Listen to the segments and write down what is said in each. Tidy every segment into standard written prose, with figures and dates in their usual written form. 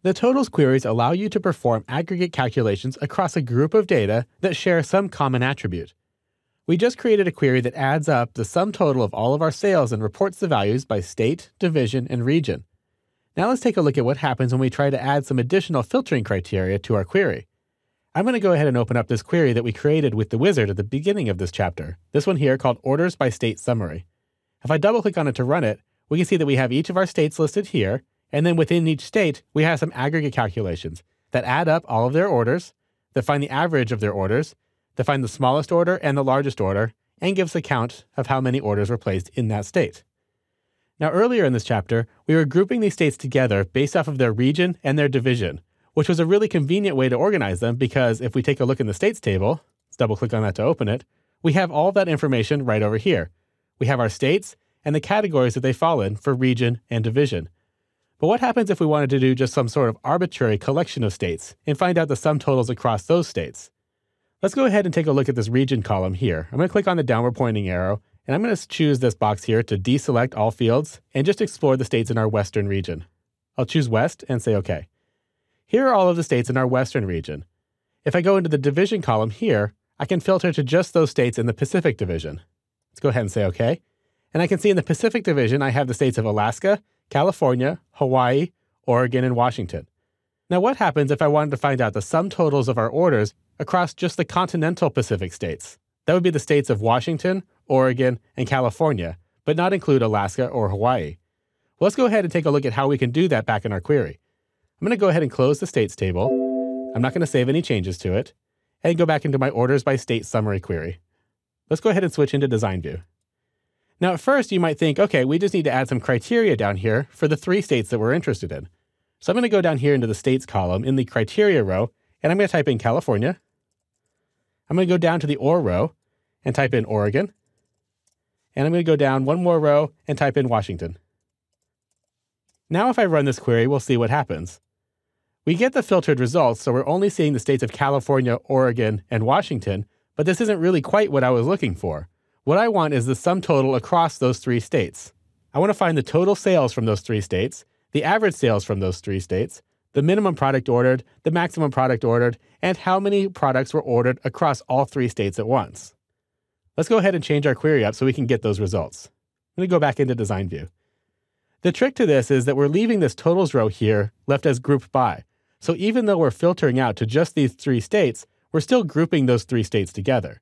The totals queries allow you to perform aggregate calculations across a group of data that share some common attribute. We just created a query that adds up the sum total of all of our sales and reports the values by state, division, and region. Now let's take a look at what happens when we try to add some additional filtering criteria to our query. I'm going to go ahead and open up this query that we created with the wizard at the beginning of this chapter, this one here called Orders by State Summary. If I double-click on it to run it, we can see that we have each of our states listed here, and then within each state, we have some aggregate calculations that add up all of their orders, that find the average of their orders, that find the smallest order and the largest order, and gives a count of how many orders were placed in that state. Now earlier in this chapter, we were grouping these states together based off of their region and their division, which was a really convenient way to organize them because if we take a look in the states table, let's double-click on that to open it, we have all of that information right over here. We have our states and the categories that they fall in for region and division. But what happens if we wanted to do just some sort of arbitrary collection of states and find out the sum totals across those states? Let's go ahead and take a look at this region column here. I'm going to click on the downward pointing arrow, and I'm going to choose this box here to deselect all fields and just explore the states in our western region. I'll choose West and say OK. Here are all of the states in our western region. If I go into the division column here, I can filter to just those states in the Pacific division. Let's go ahead and say OK. And I can see in the Pacific division, I have the states of Alaska, California, Hawaii, Oregon, and Washington. Now what happens if I wanted to find out the sum totals of our orders across just the continental Pacific states? That would be the states of Washington, Oregon, and California, but not include Alaska or Hawaii. Well, let's go ahead and take a look at how we can do that back in our query. I'm going to go ahead and close the states table. I'm not going to save any changes to it, and go back into my Orders by State Summary query. Let's go ahead and switch into Design View. Now at first you might think, okay, we just need to add some criteria down here for the 3 states that we're interested in. So I'm going to go down here into the states column in the criteria row, and I'm going to type in California. I'm going to go down to the OR row and type in Oregon. And I'm going to go down one more row and type in Washington. Now if I run this query, we'll see what happens. We get the filtered results, so we're only seeing the states of California, Oregon, and Washington, but this isn't really quite what I was looking for. What I want is the sum total across those 3 states. I want to find the total sales from those 3 states, the average sales from those 3 states, the minimum product ordered, the maximum product ordered, and how many products were ordered across all 3 states at once. Let's go ahead and change our query up so we can get those results. I'm going to go back into Design View. The trick to this is that we're leaving this totals row here left as group by. So even though we're filtering out to just these 3 states, we're still grouping those 3 states together.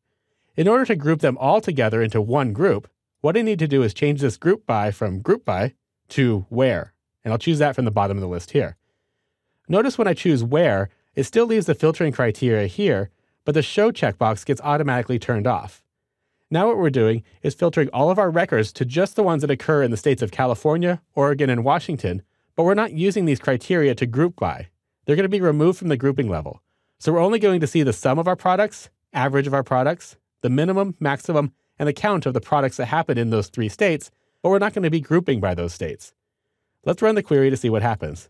In order to group them all together into one group, what I need to do is change this group by from group by to where, and I'll choose that from the bottom of the list here. Notice when I choose where, it still leaves the filtering criteria here, but the show checkbox gets automatically turned off. Now what we're doing is filtering all of our records to just the ones that occur in the states of California, Oregon, and Washington, but we're not using these criteria to group by. They're going to be removed from the grouping level. So we're only going to see the sum of our products, average of our products, the minimum, maximum, and the count of the products that happen in those 3 states, but we're not going to be grouping by those states. Let's run the query to see what happens.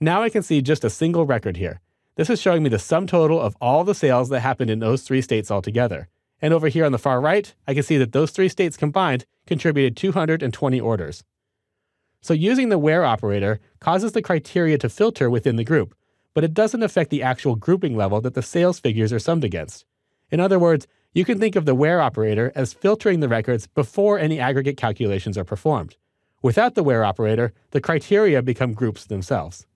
Now I can see just a single record here. This is showing me the sum total of all the sales that happened in those 3 states altogether. And over here on the far right, I can see that those 3 states combined contributed 220 orders. So using the where operator causes the criteria to filter within the group, but it doesn't affect the actual grouping level that the sales figures are summed against. In other words, you can think of the where operator as filtering the records before any aggregate calculations are performed. Without the where operator, the criteria become groups themselves.